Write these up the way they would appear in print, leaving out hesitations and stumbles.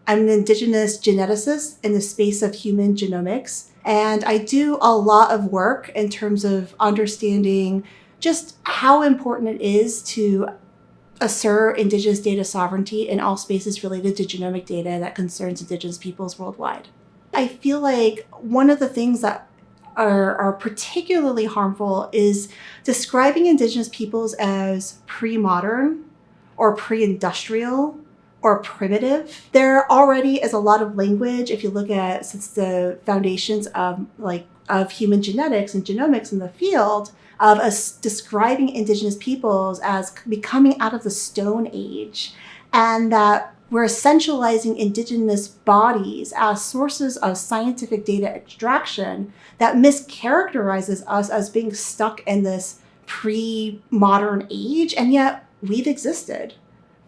I'm an Indigenous geneticist in the space of human genomics, and I do a lot of work in terms of understanding just how important it is to assert Indigenous data sovereignty in all spaces related to genomic data that concerns Indigenous peoples worldwide. I feel like one of the things that are particularly harmful is describing Indigenous peoples as pre-modern or pre-industrial or primitive. There already is a lot of language, if you look at since the foundations of human genetics and genomics in the field, of us describing Indigenous peoples as becoming out of the Stone Age, and that we're essentializing Indigenous bodies as sources of scientific data extraction that mischaracterizes us as being stuck in this pre-modern age, and yet we've existed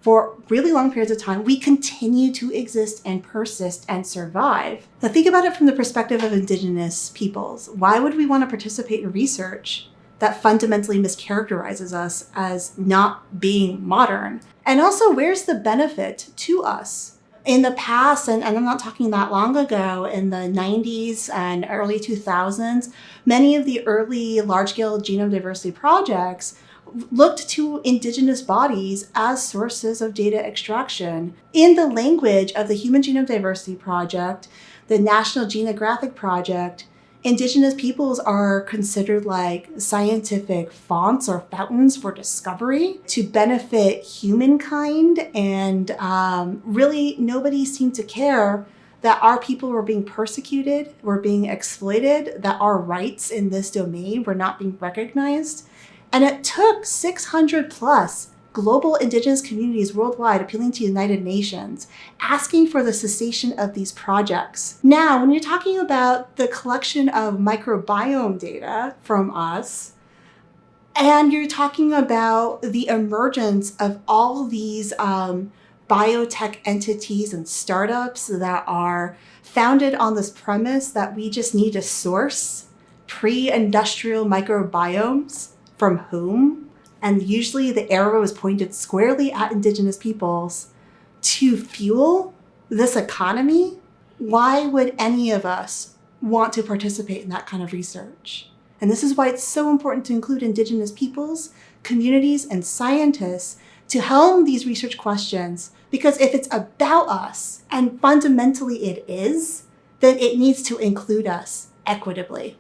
for really long periods of time. We continue to exist and persist and survive. Now think about it from the perspective of Indigenous peoples. Why would we want to participate in research that fundamentally mischaracterizes us as not being modern? And also, where's the benefit to us? In the past, and I'm not talking that long ago, in the 90s and early 2000s, many of the early large-scale genome diversity projects looked to Indigenous bodies as sources of data extraction. In the language of the Human Genome Diversity Project, the National Genographic Project, Indigenous peoples are considered like scientific fonts or fountains for discovery to benefit humankind, and really nobody seemed to care that our people were being persecuted, were being exploited, that our rights in this domain were not being recognized. And it took 600 plus global Indigenous communities worldwide appealing to the United Nations, asking for the cessation of these projects. Now, when you're talking about the collection of microbiome data from us, and you're talking about the emergence of all these biotech entities and startups that are founded on this premise that we just need to source pre-industrial microbiomes from whom? And usually the arrow is pointed squarely at Indigenous peoples to fuel this economy. Why would any of us want to participate in that kind of research? And this is why it's so important to include Indigenous peoples, communities, and scientists to helm these research questions. Because if it's about us, and fundamentally it is, then it needs to include us equitably.